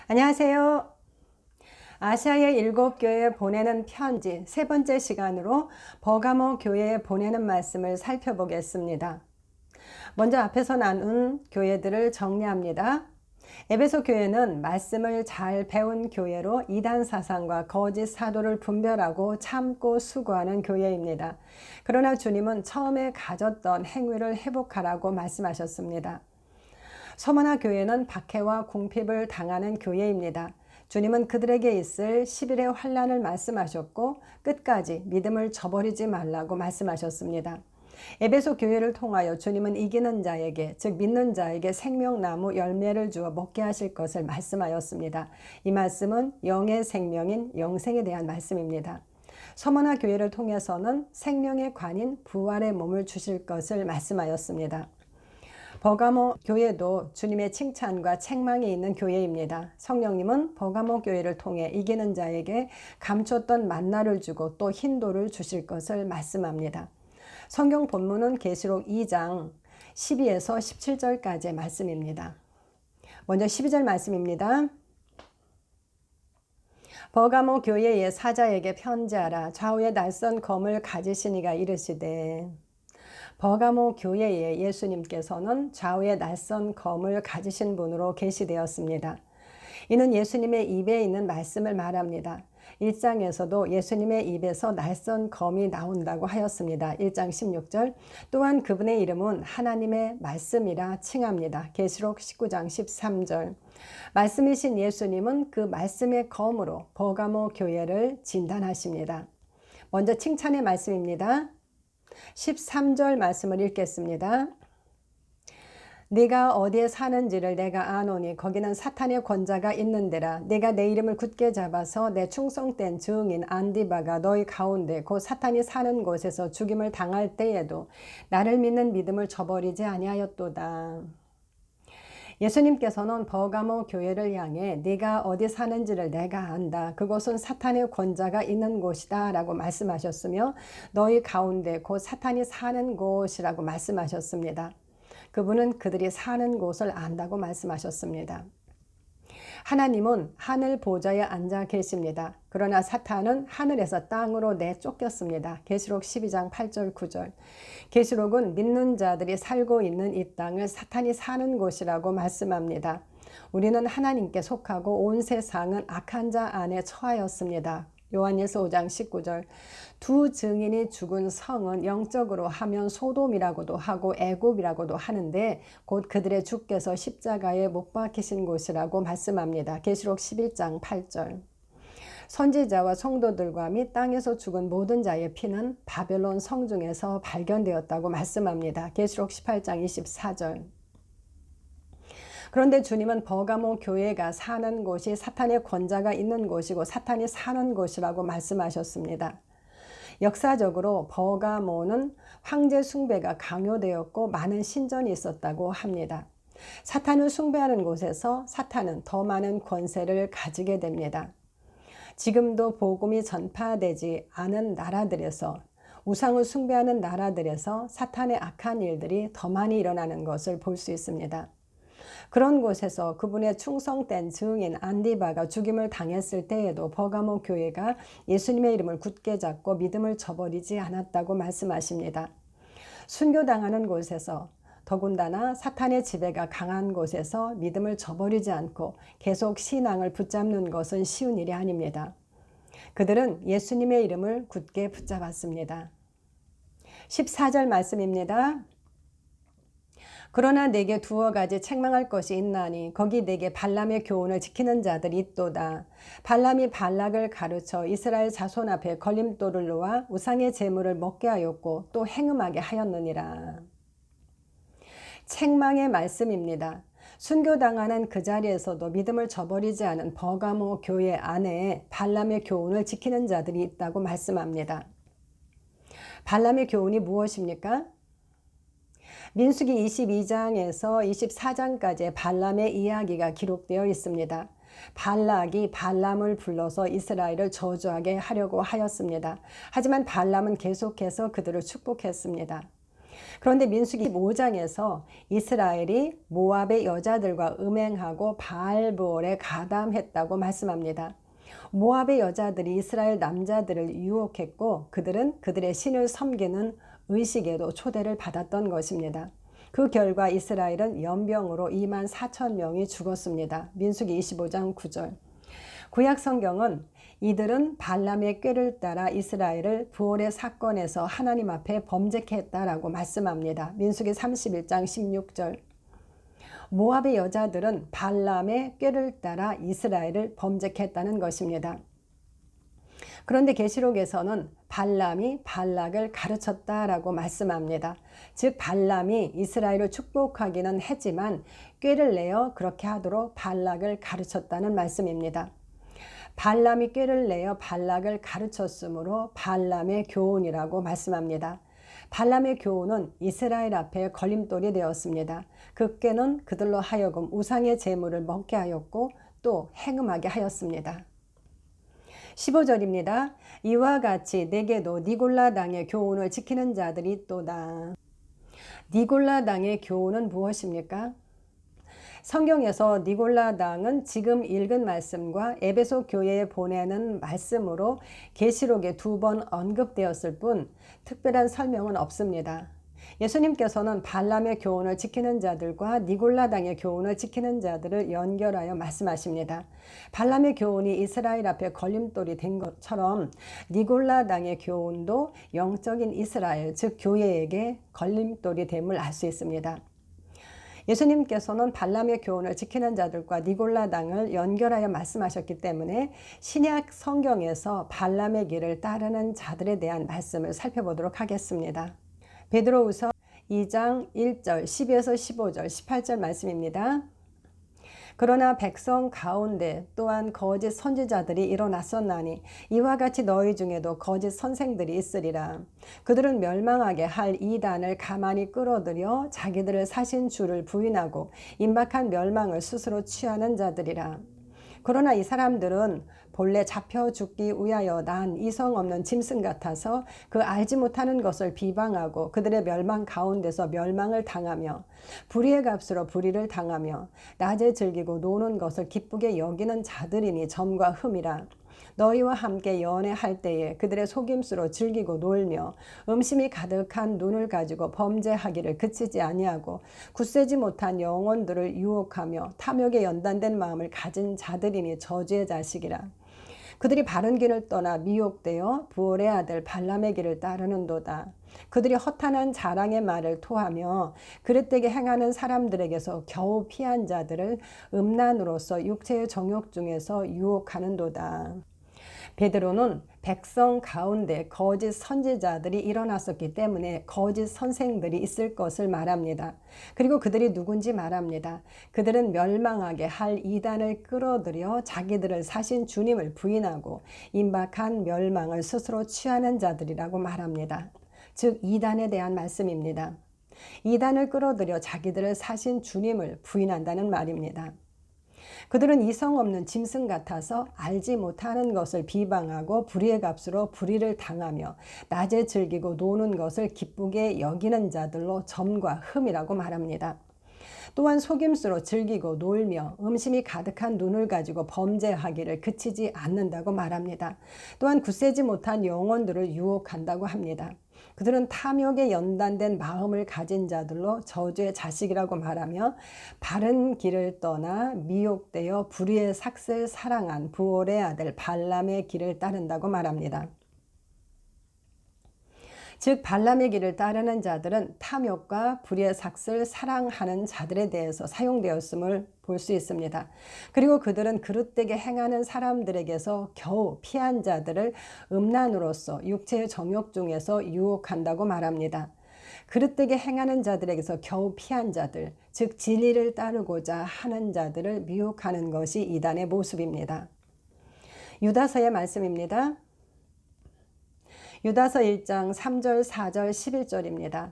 안녕하세요. 아시아의 7교회에 보내는 편지 세 번째 시간으로 버가모 교회에 보내는 말씀을 살펴보겠습니다. 먼저 앞에서 나눈 교회들을 정리합니다. 에베소 교회는 말씀을 잘 배운 교회로 이단 사상과 거짓 사도를 분별하고 참고 수고하는 교회입니다. 그러나 주님은 처음에 가졌던 행위를 회복하라고 말씀하셨습니다. 서머나 교회는 박해와 궁핍을 당하는 교회입니다. 주님은 그들에게 있을 10일의 환난을 말씀하셨고 끝까지 믿음을 저버리지 말라고 말씀하셨습니다. 에베소 교회를 통하여 주님은 이기는 자에게, 즉 믿는 자에게 생명나무 열매를 주어 먹게 하실 것을 말씀하였습니다. 이 말씀은 영의 생명인 영생에 대한 말씀입니다. 서머나 교회를 통해서는 생명의 관인 부활의 몸을 주실 것을 말씀하였습니다. 버가모 교회도 주님의 칭찬과 책망이 있는 교회입니다. 성령님은 버가모 교회를 통해 이기는 자에게 감췄던 만나를 주고 또 흰돌을 주실 것을 말씀합니다. 성경 본문은 계시록 2장 12에서 17절까지의 말씀입니다. 먼저 12절 말씀입니다. 버가모 교회의 사자에게 편지하라. 좌우에 낯선 검을 가지신 이가 이르시되. 버가모 교회의 예수님께서는 좌우에 낯선 검을 가지신 분으로 계시되었습니다. 이는 예수님의 입에 있는 말씀을 말합니다. 1장에서도 예수님의 입에서 낯선 검이 나온다고 하였습니다. 1장 16절. 또한 그분의 이름은 하나님의 말씀이라 칭합니다. 계시록 19장 13절. 말씀이신 예수님은 그 말씀의 검으로 버가모 교회를 진단하십니다. 먼저 칭찬의 말씀입니다. 13절 말씀을 읽겠습니다. 네가 어디에 사는지를 내가 아노니 거기는 사탄의 권자가 있는데라. 네가 내 이름을 굳게 잡아서 내 충성된 증인 안디바가 너희 가운데 곧 사탄이 사는 곳에서 죽임을 당할 때에도 나를 믿는 믿음을 저버리지 아니하였도다. 예수님께서는 버가모 교회를 향해 네가 어디 사는지를 내가 안다. 그곳은 사탄의 권자가 있는 곳이다 라고 말씀하셨으며 너희 가운데 곧 사탄이 사는 곳이라고 말씀하셨습니다. 그분은 그들이 사는 곳을 안다고 말씀하셨습니다. 하나님은 하늘 보좌에 앉아 계십니다. 그러나 사탄은 하늘에서 땅으로 내쫓겼습니다. 계시록 12장 8절 9절. 계시록은 믿는 자들이 살고 있는 이 땅을 사탄이 사는 곳이라고 말씀합니다. 우리는 하나님께 속하고 온 세상은 악한 자 안에 처하였습니다. 요한일서 5장 19절. 두 증인이 죽은 성은 영적으로 하면 소돔이라고도 하고 애굽이라고도 하는데 곧 그들의 주께서 십자가에 못 박히신 곳이라고 말씀합니다. 계시록 11장 8절. 선지자와 성도들과 및 땅에서 죽은 모든 자의 피는 바벨론 성중에서 발견되었다고 말씀합니다. 계시록 18장 24절. 그런데 주님은 버가모 교회가 사는 곳이 사탄의 권자가 있는 곳이고 사탄이 사는 곳이라고 말씀하셨습니다. 역사적으로 버가모는 황제 숭배가 강요되었고 많은 신전이 있었다고 합니다. 사탄을 숭배하는 곳에서 사탄은 더 많은 권세를 가지게 됩니다. 지금도 복음이 전파되지 않은 나라들에서 우상을 숭배하는 나라들에서 사탄의 악한 일들이 더 많이 일어나는 것을 볼 수 있습니다. 그런 곳에서 그분의 충성된 증인 안디바가 죽임을 당했을 때에도 버가모 교회가 예수님의 이름을 굳게 잡고 믿음을 저버리지 않았다고 말씀하십니다. 순교당하는 곳에서 더군다나 사탄의 지배가 강한 곳에서 믿음을 저버리지 않고 계속 신앙을 붙잡는 것은 쉬운 일이 아닙니다. 그들은 예수님의 이름을 굳게 붙잡았습니다. 14절 말씀입니다. 그러나 내게 두어 가지 책망할 것이 있나니 거기 내게 발람의 교훈을 지키는 자들이 있도다. 발람이 발락을 가르쳐 이스라엘 자손 앞에 걸림돌을 놓아 우상의 제물을 먹게 하였고 또 행음하게 하였느니라. 책망의 말씀입니다. 순교당하는 그 자리에서도 믿음을 저버리지 않은 버가모 교회 안에 발람의 교훈을 지키는 자들이 있다고 말씀합니다. 발람의 교훈이 무엇입니까? 민수기 22장에서 24장까지의 발람의 이야기가 기록되어 있습니다. 발락이 발람을 불러서 이스라엘을 저주하게 하려고 하였습니다. 하지만 발람은 계속해서 그들을 축복했습니다. 그런데 민수기 5장에서 이스라엘이 모압의 여자들과 음행하고 바알브올에 가담했다고 말씀합니다. 모압의 여자들이 이스라엘 남자들을 유혹했고 그들은 그들의 신을 섬기는 의식에도 초대를 받았던 것입니다. 그 결과 이스라엘은 연병으로 2만 4천 명이 죽었습니다. 민수기 25장 9절. 구약 성경은 이들은 발람의 꾀를 따라 이스라엘을 부올의 사건에서 하나님 앞에 범죄케 했다라고 말씀합니다. 민수기 31장 16절. 모압의 여자들은 발람의 꾀를 따라 이스라엘을 범죄케 했다는 것입니다. 그런데 계시록에서는 발람이 발락을 가르쳤다라고 말씀합니다. 즉 발람이 이스라엘을 축복하기는 했지만 꾀를 내어 그렇게 하도록 발락을 가르쳤다는 말씀입니다. 발람이 꾀를 내어 발락을 가르쳤으므로 발람의 교훈이라고 말씀합니다. 발람의 교훈은 이스라엘 앞에 걸림돌이 되었습니다. 그 꾀는 그들로 하여금 우상의 제물을 먹게 하였고 또 행음하게 하였습니다. 15절입니다. 이와 같이 내게도 니골라 당의 교훈을 지키는 자들이 있도다. 니골라 당의 교훈은 무엇입니까? 성경에서 니골라 당은 지금 읽은 말씀과 에베소 교회에 보내는 말씀으로 계시록에 2번 언급되었을 뿐 특별한 설명은 없습니다. 예수님께서는 발람의 교훈을 지키는 자들과 니골라 당의 교훈을 지키는 자들을 연결하여 말씀하십니다. 발람의 교훈이 이스라엘 앞에 걸림돌이 된 것처럼 니골라 당의 교훈도 영적인 이스라엘, 즉 교회에게 걸림돌이 됨을 알 수 있습니다. 예수님께서는 발람의 교훈을 지키는 자들과 니골라 당을 연결하여 말씀하셨기 때문에 신약 성경에서 발람의 길을 따르는 자들에 대한 말씀을 살펴보도록 하겠습니다. 베드로후서 2장 1절, 12에서 15절, 18절 말씀입니다. 그러나 백성 가운데 또한 거짓 선지자들이 일어났었나니 이와 같이 너희 중에도 거짓 선생들이 있으리라. 그들은 멸망하게 할 이단을 가만히 끌어들여 자기들을 사신 주를 부인하고 임박한 멸망을 스스로 취하는 자들이라. 그러나 이 사람들은 본래 잡혀 죽기 위하여 난 이성 없는 짐승 같아서 그 알지 못하는 것을 비방하고 그들의 멸망 가운데서 멸망을 당하며 불의의 값으로 불의를 당하며 낮에 즐기고 노는 것을 기쁘게 여기는 자들이니 점과 흠이라. 너희와 함께 연애할 때에 그들의 속임수로 즐기고 놀며 음심이 가득한 눈을 가지고 범죄하기를 그치지 아니하고 굳세지 못한 영혼들을 유혹하며 탐욕에 연단된 마음을 가진 자들이니 저주의 자식이라. 그들이 바른 길을 떠나 미혹되어 부올의 아들 발람의 길을 따르는도다. 그들이 허탄한 자랑의 말을 토하며 그릇되게 행하는 사람들에게서 겨우 피한 자들을 음란으로서 육체의 정욕 중에서 유혹하는도다. 베드로는 백성 가운데 거짓 선지자들이 일어났었기 때문에 거짓 선생들이 있을 것을 말합니다. 그리고 그들이 누군지 말합니다. 그들은 멸망하게 할 이단을 끌어들여 자기들을 사신 주님을 부인하고 임박한 멸망을 스스로 취하는 자들이라고 말합니다. 즉 이단에 대한 말씀입니다. 이단을 끌어들여 자기들을 사신 주님을 부인한다는 말입니다. 그들은 이성 없는 짐승 같아서 알지 못하는 것을 비방하고 불의의 값으로 불의를 당하며 낮에 즐기고 노는 것을 기쁘게 여기는 자들로 점과 흠이라고 말합니다. 또한 속임수로 즐기고 놀며 음심이 가득한 눈을 가지고 범죄하기를 그치지 않는다고 말합니다. 또한 굳세지 못한 영혼들을 유혹한다고 합니다. 그들은 탐욕에 연단된 마음을 가진 자들로 저주의 자식이라고 말하며 바른 길을 떠나 미혹되어 불의의 삭슬 사랑한 부올의 아들 발람의 길을 따른다고 말합니다. 즉 발람의 길을 따르는 자들은 탐욕과 불의의 삭슬 사랑하는 자들에 대해서 사용되었음을 볼 수 있습니다. 그리고 그들은 그릇되게 행하는 사람들에게서 겨우 피한 자들을 음란으로서 육체의 정욕 중에서 유혹한다고 말합니다. 그릇되게 행하는 자들에게서 겨우 피한 자들, 즉 진리를 따르고자 하는 자들을 미혹하는 것이 이단의 모습입니다. 유다서의 말씀입니다. 유다서 1장 3절, 4절, 11절입니다.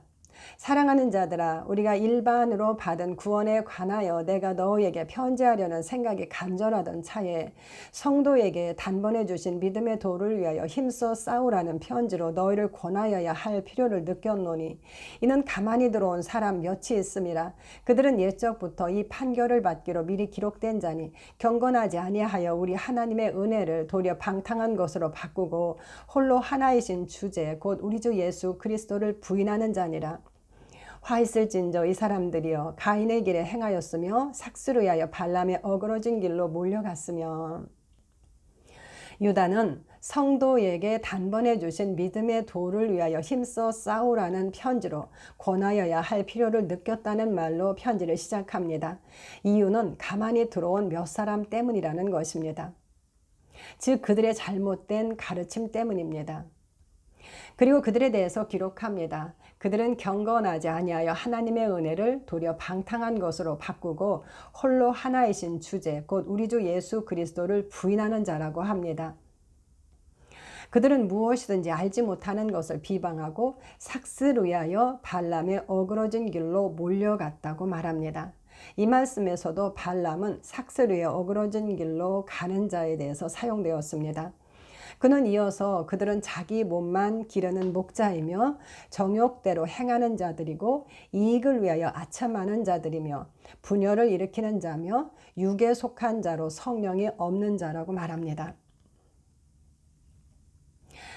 사랑하는 자들아, 우리가 일반으로 받은 구원에 관하여 내가 너희에게 편지하려는 생각이 간절하던 차에 성도에게 단번에 주신 믿음의 도를 위하여 힘써 싸우라는 편지로 너희를 권하여야 할 필요를 느꼈노니 이는 가만히 들어온 사람 몇이 있음이라. 그들은 옛적부터 이 판결을 받기로 미리 기록된 자니 경건하지 아니하여 우리 하나님의 은혜를 도리어 방탕한 것으로 바꾸고 홀로 하나이신 주제 곧 우리 주 예수 그리스도를 부인하는 자니라. 화 있을진저 이 사람들이여 가인의 길에 행하였으며 삭스를 위하여 발람의 어그러진 길로 몰려갔으며. 유다는 성도에게 단번에 주신 믿음의 도를 위하여 힘써 싸우라는 편지로 권하여야 할 필요를 느꼈다는 말로 편지를 시작합니다. 이유는 가만히 들어온 몇 사람 때문이라는 것입니다. 즉 그들의 잘못된 가르침 때문입니다. 그리고 그들에 대해서 기록합니다. 그들은 경건하지 아니하여 하나님의 은혜를 도리어 방탕한 것으로 바꾸고 홀로 하나이신 주제 곧 우리 주 예수 그리스도를 부인하는 자라고 합니다. 그들은 무엇이든지 알지 못하는 것을 비방하고 삭스를 위하여 발람의 어그러진 길로 몰려갔다고 말합니다. 이 말씀에서도 발람은 삭스를 위해 어그러진 길로 가는 자에 대해서 사용되었습니다. 그는 이어서 그들은 자기 몸만 기르는 목자이며 정욕대로 행하는 자들이고 이익을 위하여 아첨하는 자들이며 분열을 일으키는 자며 육에 속한 자로 성령이 없는 자라고 말합니다.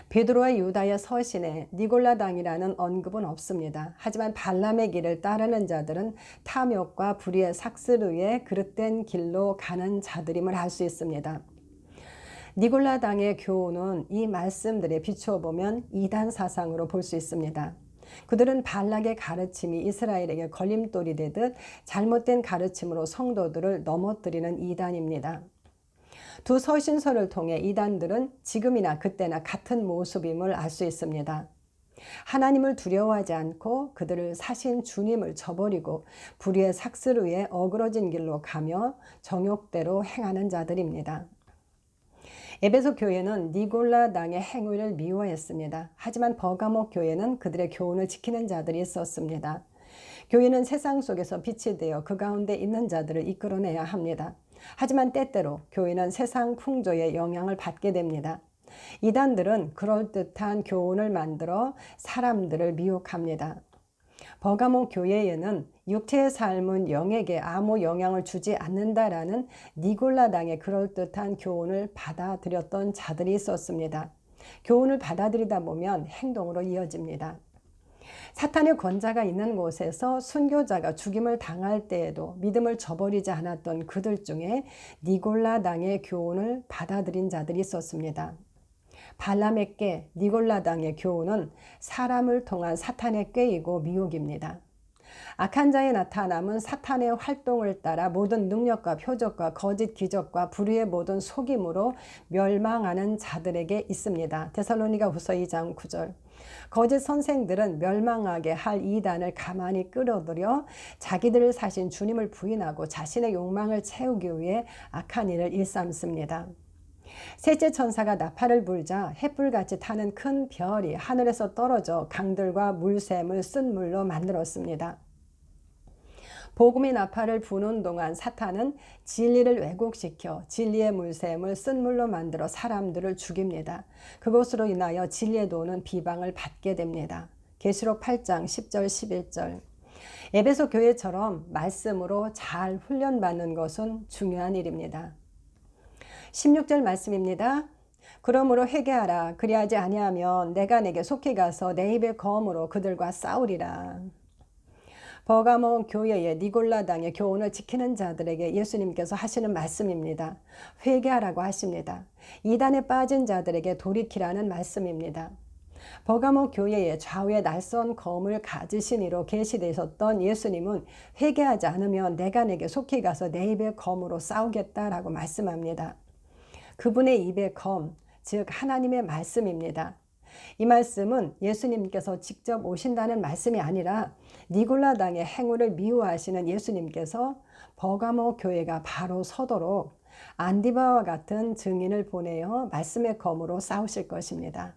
베드로와 유다의 서신에 니골라당이라는 언급은 없습니다. 하지만 발람의 길을 따르는 자들은 탐욕과 불의의 삭스를 위해 그릇된 길로 가는 자들임을 알 수 있습니다. 니골라당의 교훈은 이 말씀들에 비추어 보면 이단 사상으로 볼 수 있습니다. 그들은 발락의 가르침이 이스라엘에게 걸림돌이 되듯 잘못된 가르침으로 성도들을 넘어뜨리는 이단입니다. 두 서신서를 통해 이단들은 지금이나 그때나 같은 모습임을 알 수 있습니다. 하나님을 두려워하지 않고 그들을 사신 주님을 저버리고 불의의 삭스를 위해 어그러진 길로 가며 정욕대로 행하는 자들입니다. 에베소 교회는 니골라당의 행위를 미워했습니다. 하지만 버가모 교회는 그들의 교훈을 지키는 자들이 있었습니다. 교회는 세상 속에서 빛이 되어 그 가운데 있는 자들을 이끌어내야 합니다. 하지만 때때로 교회는 세상 풍조의 영향을 받게 됩니다. 이단들은 그럴듯한 교훈을 만들어 사람들을 미혹합니다. 버가모 교회에는 육체의 삶은 영에게 아무 영향을 주지 않는다라는 니골라당의 그럴듯한 교훈을 받아들였던 자들이 있었습니다. 교훈을 받아들이다 보면 행동으로 이어집니다. 사탄의 권자가 있는 곳에서 순교자가 죽임을 당할 때에도 믿음을 저버리지 않았던 그들 중에 니골라당의 교훈을 받아들인 자들이 있었습니다. 발람의 꾀, 니골라당의 교훈은 사람을 통한 사탄의 꾀이고 미혹입니다. 악한 자의 나타남은 사탄의 활동을 따라 모든 능력과 표적과 거짓 기적과 불의의 모든 속임으로 멸망하는 자들에게 있습니다. 데살로니가 후서 2장 9절. 거짓 선생들은 멸망하게 할 이단을 가만히 끌어들여 자기들을 사신 주님을 부인하고 자신의 욕망을 채우기 위해 악한 일을 일삼습니다. 셋째 천사가 나팔을 불자 햇불같이 타는 큰 별이 하늘에서 떨어져 강들과 물샘을 쓴 물로 만들었습니다. 복음의 나팔을 부는 동안 사탄은 진리를 왜곡시켜 진리의 물샘을 쓴 물로 만들어 사람들을 죽입니다. 그것으로 인하여 진리의 도는 비방을 받게 됩니다. 계시록 8장 10절 11절. 에베소 교회처럼 말씀으로 잘 훈련받는 것은 중요한 일입니다. 16절 말씀입니다. 그러므로 회개하라. 그리하지 아니하면 내가 내게 속히 가서 내 입의 검으로 그들과 싸우리라. 버가모 교회의 니골라당의 교훈을 지키는 자들에게 예수님께서 하시는 말씀입니다. 회개하라고 하십니다. 이단에 빠진 자들에게 돌이키라는 말씀입니다. 버가모 교회의 좌우에 낯선 검을 가지신 이로 계시되셨던 예수님은 회개하지 않으면 내가 내게 속히 가서 내 입의 검으로 싸우겠다라고 말씀합니다. 그분의 입의 검, 즉 하나님의 말씀입니다. 이 말씀은 예수님께서 직접 오신다는 말씀이 아니라 니골라당의 행위를 미워하시는 예수님께서 버가모 교회가 바로 서도록 안디바와 같은 증인을 보내어 말씀의 검으로 싸우실 것입니다.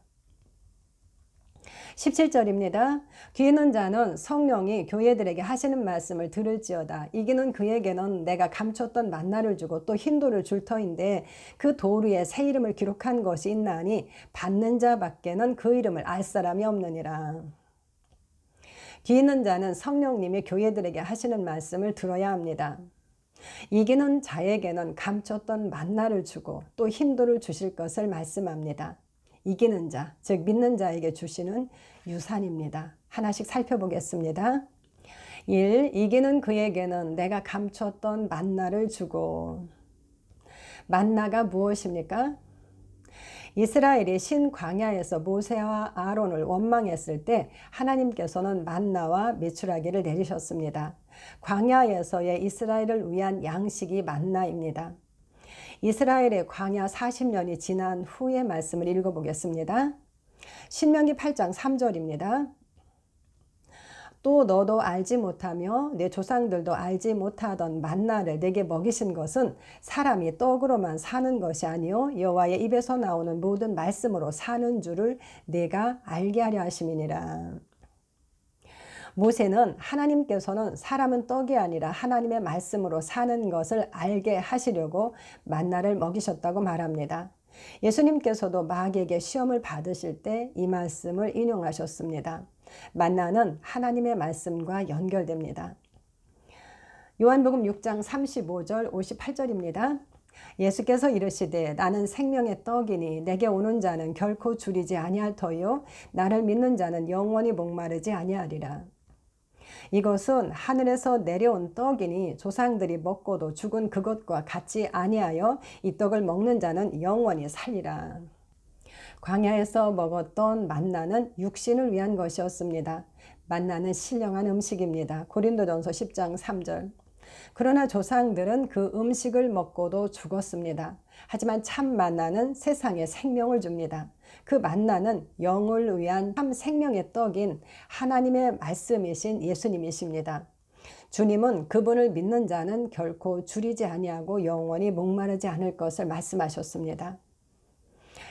17절입니다. 귀 있는 자는 성령이 교회들에게 하시는 말씀을 들을지어다. 이기는 그에게는 내가 감췄던 만나를 주고 또 흰돌을 줄 터인데 그 돌 위에 새 이름을 기록한 것이 있나니 받는 자밖에는 그 이름을 알 사람이 없느니라. 귀 있는 자는 성령님이 교회들에게 하시는 말씀을 들어야 합니다. 이기는 자에게는 감췄던 만나를 주고 또 흰돌을 주실 것을 말씀합니다. 이기는 자, 즉 믿는 자에게 주시는 유산입니다. 하나씩 살펴보겠습니다. 1. 이기는 그에게는 내가 감췄던 만나를 주고. 만나가 무엇입니까? 이스라엘이 신광야에서 모세와 아론을 원망했을 때 하나님께서는 만나와 메추라기를 내리셨습니다. 광야에서의 이스라엘을 위한 양식이 만나입니다. 이스라엘의 광야 40년이 지난 후의 말씀을 읽어보겠습니다. 신명기 8장 3절입니다. 또 너도 알지 못하며 내 조상들도 알지 못하던 만나를 내게 먹이신 것은 사람이 떡으로만 사는 것이 아니요 여호와의 입에서 나오는 모든 말씀으로 사는 줄을 내가 알게 하려 하심이니라. 모세는 하나님께서는 사람은 떡이 아니라 하나님의 말씀으로 사는 것을 알게 하시려고 만나를 먹이셨다고 말합니다. 예수님께서도 마귀에게 시험을 받으실 때 이 말씀을 인용하셨습니다. 만나는 하나님의 말씀과 연결됩니다. 요한복음 6장 35절 58절입니다. 예수께서 이르시되 나는 생명의 떡이니 내게 오는 자는 결코 줄이지 아니할 터요 나를 믿는 자는 영원히 목마르지 아니하리라. 이것은 하늘에서 내려온 떡이니 조상들이 먹고도 죽은 그것과 같지 아니하여 이 떡을 먹는 자는 영원히 살리라. 광야에서 먹었던 만나는 육신을 위한 것이었습니다. 만나는 신령한 음식입니다. 고린도전서 10장 3절. 그러나 조상들은 그 음식을 먹고도 죽었습니다. 하지만 참 만나는 세상에 생명을 줍니다. 그 만나는 영을 위한 참 생명의 떡인 하나님의 말씀이신 예수님이십니다. 주님은 그분을 믿는 자는 결코 줄이지 아니하고 영원히 목마르지 않을 것을 말씀하셨습니다.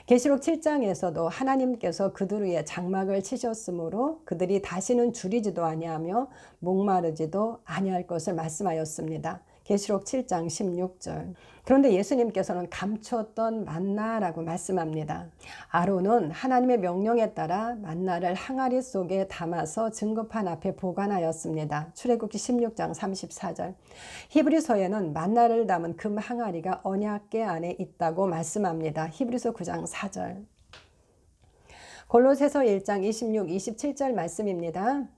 계시록 7장에서도 하나님께서 그들 위에 장막을 치셨으므로 그들이 다시는 줄이지도 아니하며 목마르지도 아니할 것을 말씀하였습니다. 계시록 7장 16절. 그런데 예수님께서는 감췄던 만나라고 말씀합니다. 아론은 하나님의 명령에 따라 만나를 항아리 속에 담아서 증거판 앞에 보관하였습니다. 출애굽기 16장 34절. 히브리서에는 만나를 담은 금 항아리가 언약궤 안에 있다고 말씀합니다. 히브리서 9장 4절. 골로새서 1장 26, 27절 말씀입니다.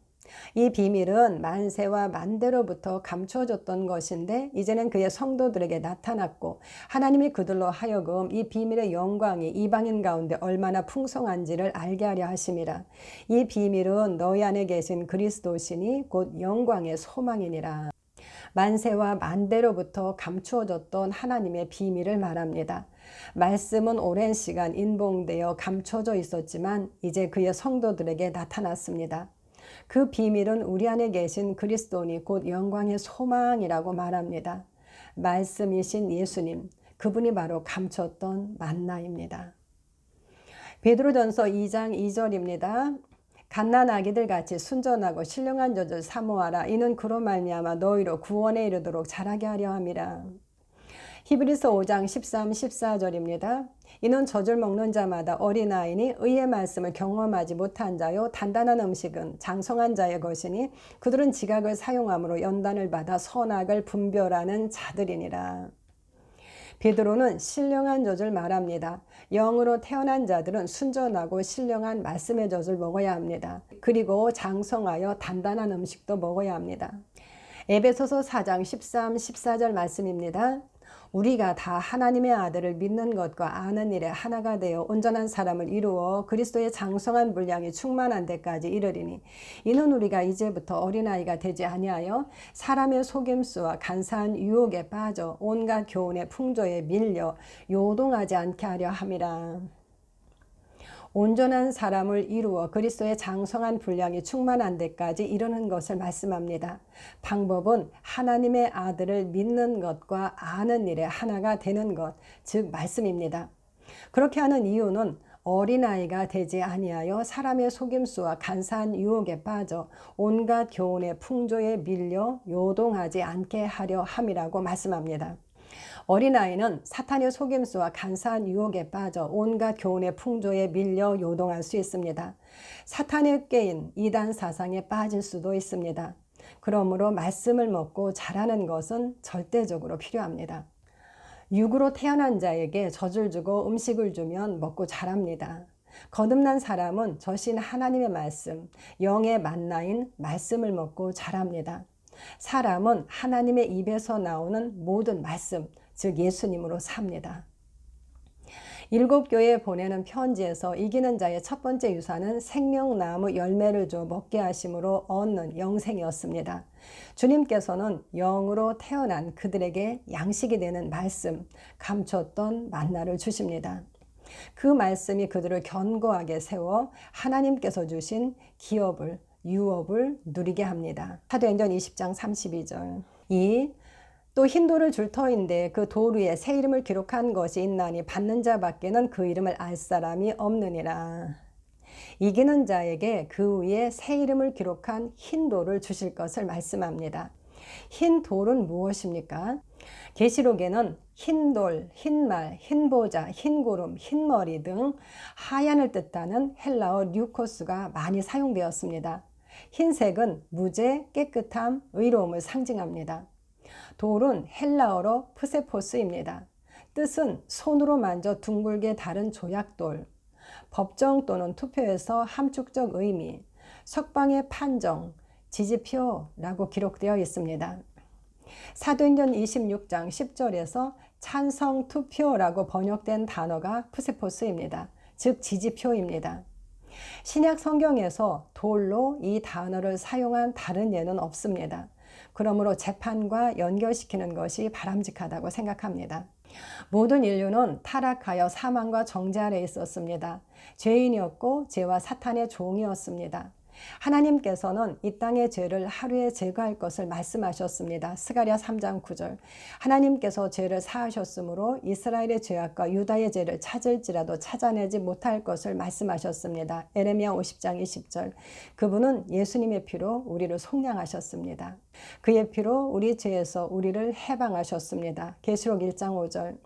이 비밀은 만세와 만대로부터 감춰졌던 것인데 이제는 그의 성도들에게 나타났고 하나님이 그들로 하여금 이 비밀의 영광이 이방인 가운데 얼마나 풍성한지를 알게 하려 하심이라. 이 비밀은 너희 안에 계신 그리스도시니 곧 영광의 소망이니라. 만세와 만대로부터 감추어졌던 하나님의 비밀을 말합니다. 말씀은 오랜 시간 인봉되어 감춰져 있었지만 이제 그의 성도들에게 나타났습니다. 그 비밀은 우리 안에 계신 그리스도니 곧 영광의 소망이라고 말합니다. 말씀이신 예수님, 그분이 바로 감췄던 만나입니다. 베드로전서 2장 2절입니다. 갓난아기들 같이 순전하고 신령한 젖을 사모하라. 이는 그로 말미암아 너희로 구원에 이르도록 자라게 하려 함이라. 히브리서 5장 13, 14절입니다. 이는 젖을 먹는 자마다 어린아이니 의의 말씀을 경험하지 못한 자요 단단한 음식은 장성한 자의 것이니 그들은 지각을 사용함으로 연단을 받아 선악을 분별하는 자들이니라. 베드로는 신령한 젖을 말합니다. 영으로 태어난 자들은 순전하고 신령한 말씀의 젖을 먹어야 합니다. 그리고 장성하여 단단한 음식도 먹어야 합니다. 에베소서 4장 13, 14절 말씀입니다. 우리가 다 하나님의 아들을 믿는 것과 아는 일에 하나가 되어 온전한 사람을 이루어 그리스도의 장성한 분량이 충만한 데까지 이르리니 이는 우리가 이제부터 어린아이가 되지 아니하여 사람의 속임수와 간사한 유혹에 빠져 온갖 교훈의 풍조에 밀려 요동하지 않게 하려 함이라. 온전한 사람을 이루어 그리스도의 장성한 분량이 충만한 데까지 이르는 것을 말씀합니다. 방법은 하나님의 아들을 믿는 것과 아는 일에 하나가 되는 것, 즉 말씀입니다. 그렇게 하는 이유는 어린아이가 되지 아니하여 사람의 속임수와 간사한 유혹에 빠져 온갖 교훈의 풍조에 밀려 요동하지 않게 하려 함이라고 말씀합니다. 어린아이는 사탄의 속임수와 간사한 유혹에 빠져 온갖 교훈의 풍조에 밀려 요동할 수 있습니다. 사탄의 꾀인 이단 사상에 빠질 수도 있습니다. 그러므로 말씀을 먹고 자라는 것은 절대적으로 필요합니다. 육으로 태어난 자에게 젖을 주고 음식을 주면 먹고 자랍니다. 거듭난 사람은 저신 하나님의 말씀, 영의 만나인 말씀을 먹고 자랍니다. 사람은 하나님의 입에서 나오는 모든 말씀, 즉 예수님으로 삽니다. 7교회에 보내는 편지에서 이기는 자의 첫 번째 유산은 생명나무 열매를 줘 먹게 하심으로 얻는 영생이었습니다. 주님께서는 영으로 태어난 그들에게 양식이 되는 말씀, 감췄던 만나를 주십니다. 그 말씀이 그들을 견고하게 세워 하나님께서 주신 기업을, 유업을 누리게 합니다. 사도행전 20장 32절. 또 흰 돌을 줄 터인데 그 돌 위에 새 이름을 기록한 것이 있나니 받는 자밖에는 그 이름을 알 사람이 없느니라. 이기는 자에게 그 위에 새 이름을 기록한 흰 돌을 주실 것을 말씀합니다. 흰 돌은 무엇입니까? 계시록에는 흰 돌, 흰 말, 흰 보자, 흰 구름, 흰 머리 등 하얀을 뜻하는 헬라어 류코스가 많이 사용되었습니다. 흰색은 무죄, 깨끗함, 의로움을 상징합니다. 돌은 헬라어로 프세포스입니다. 뜻은 손으로 만져 둥글게 다른 조약돌, 법정 또는 투표에서 함축적 의미, 석방의 판정, 지지표라고 기록되어 있습니다. 사도행전 26장 10절에서 찬성 투표라고 번역된 단어가 프세포스입니다. 즉 지지표입니다. 신약 성경에서 돌로 이 단어를 사용한 다른 예는 없습니다. 그러므로 재판과 연결시키는 것이 바람직하다고 생각합니다. 모든 인류는 타락하여 사망과 정죄 아래 있었습니다. 죄인이었고 죄와 사탄의 종이었습니다. 하나님께서는 이 땅의 죄를 하루에 제거할 것을 말씀하셨습니다. 스가랴 3장 9절. 하나님께서 죄를 사하셨으므로 이스라엘의 죄악과 유다의 죄를 찾을지라도 찾아내지 못할 것을 말씀하셨습니다. 에레미야 50장 20절. 그분은 예수님의 피로 우리를 속량하셨습니다. 그의 피로 우리 죄에서 우리를 해방하셨습니다. 계시록 1장 5절.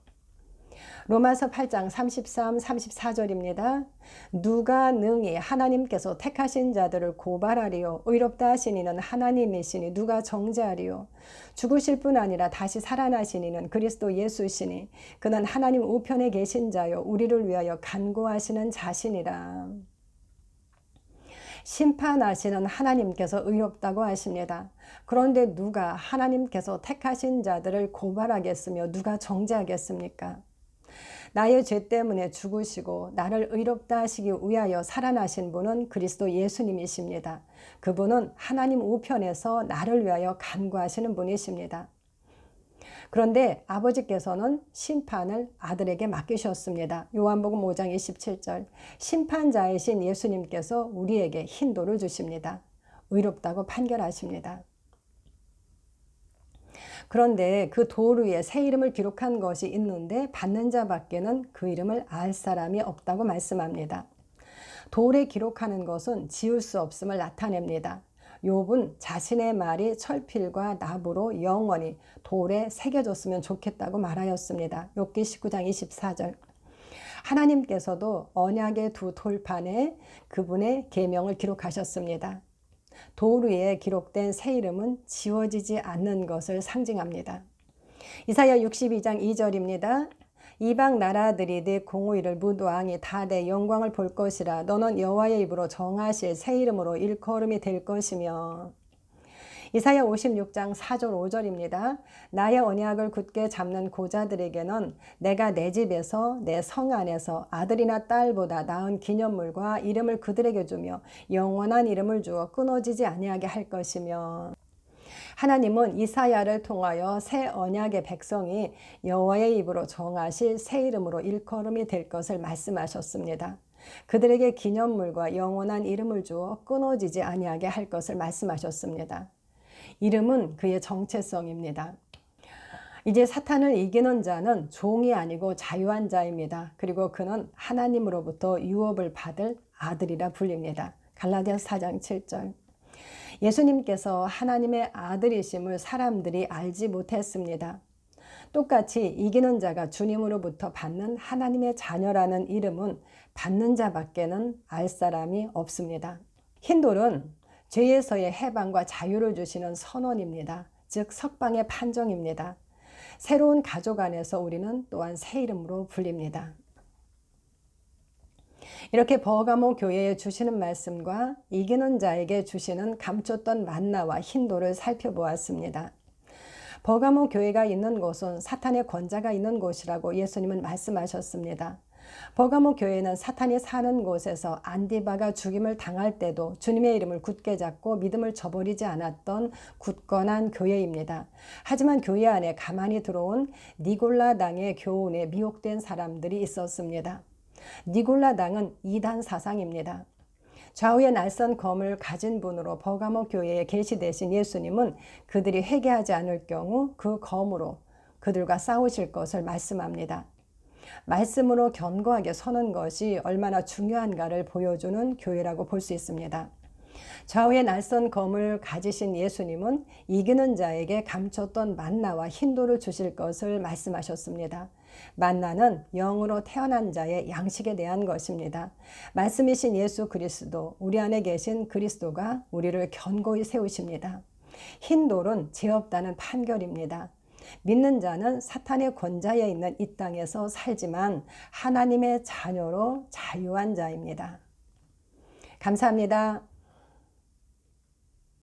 로마서 8장 33, 34절입니다. 누가 능히 하나님께서 택하신 자들을 고발하리요. 의롭다 하신 이는 하나님이시니 누가 정죄하리요. 죽으실 뿐 아니라 다시 살아나신 이는 그리스도 예수시니 그는 하나님 우편에 계신 자요 우리를 위하여 간구하시는 자신이라. 심판하시는 하나님께서 의롭다고 하십니다. 그런데 누가 하나님께서 택하신 자들을 고발하겠으며 누가 정죄하겠습니까? 나의 죄 때문에 죽으시고 나를 의롭다 하시기 위하여 살아나신 분은 그리스도 예수님이십니다. 그분은 하나님 우편에서 나를 위하여 간구하시는 분이십니다. 그런데 아버지께서는 심판을 아들에게 맡기셨습니다. 요한복음 5장 27절. 심판자이신 예수님께서 우리에게 흰 돌을 주십니다. 의롭다고 판결하십니다. 그런데 그 돌 위에 새 이름을 기록한 것이 있는데 받는 자밖에는 그 이름을 알 사람이 없다고 말씀합니다. 돌에 기록하는 것은 지울 수 없음을 나타냅니다. 욥은 자신의 말이 철필과 납으로 영원히 돌에 새겨졌으면 좋겠다고 말하였습니다. 욥기 19장 24절. 하나님께서도 언약의 두 돌판에 그분의 계명을 기록하셨습니다. 돌 위에 기록된 새 이름은 지워지지 않는 것을 상징합니다. 이사야 62장 2절입니다. 이방 나라들이 네 공의를 무도왕이 다 내 영광을 볼 것이라. 너는 여호와의 입으로 정하실 새 이름으로 일컬음이 될 것이며. 이사야 56장 4절 5절입니다. 나의 언약을 굳게 잡는 고자들에게는 내가 내 집에서 내 성 안에서 아들이나 딸보다 나은 기념물과 이름을 그들에게 주며 영원한 이름을 주어 끊어지지 아니하게 할 것이며. 하나님은 이사야를 통하여 새 언약의 백성이 여호와의 입으로 정하실 새 이름으로 일컬음이 될 것을 말씀하셨습니다. 그들에게 기념물과 영원한 이름을 주어 끊어지지 아니하게 할 것을 말씀하셨습니다. 이름은 그의 정체성입니다. 이제 사탄을 이기는 자는 종이 아니고 자유한 자입니다. 그리고 그는 하나님으로부터 유업을 받을 아들이라 불립니다. 갈라디아서 4장 7절. 예수님께서 하나님의 아들이심을 사람들이 알지 못했습니다. 똑같이 이기는 자가 주님으로부터 받는 하나님의 자녀라는 이름은 받는 자밖에는 알 사람이 없습니다. 힌돌은 죄에서의 해방과 자유를 주시는 선언입니다. 즉 석방의 판정입니다. 새로운 가족 안에서 우리는 또한 새 이름으로 불립니다. 이렇게 버가모 교회에 주시는 말씀과 이기는 자에게 주시는 감췄던 만나와 힌도를 살펴보았습니다. 버가모 교회가 있는 곳은 사탄의 권자가 있는 곳이라고 예수님은 말씀하셨습니다. 버가모 교회는 사탄이 사는 곳에서 안디바가 죽임을 당할 때도 주님의 이름을 굳게 잡고 믿음을 저버리지 않았던 굳건한 교회입니다. 하지만 교회 안에 가만히 들어온 니골라당의 교훈에 미혹된 사람들이 있었습니다. 니골라당은 이단 사상입니다. 좌우의 낯선 검을 가진 분으로 버가모 교회에 계시되신 예수님은 그들이 회개하지 않을 경우 그 검으로 그들과 싸우실 것을 말씀합니다. 말씀으로 견고하게 서는 것이 얼마나 중요한가를 보여주는 교회라고 볼 수 있습니다. 좌우의 낯선 검을 가지신 예수님은 이기는 자에게 감췄던 만나와 힌도를 주실 것을 말씀하셨습니다. 만나는 영으로 태어난 자의 양식에 대한 것입니다. 말씀이신 예수 그리스도, 우리 안에 계신 그리스도가 우리를 견고히 세우십니다. 힌돌은 죄 없다는 판결입니다. 믿는 자는 사탄의 권자에 있는 이 땅에서 살지만 하나님의 자녀로 자유한 자입니다. 감사합니다.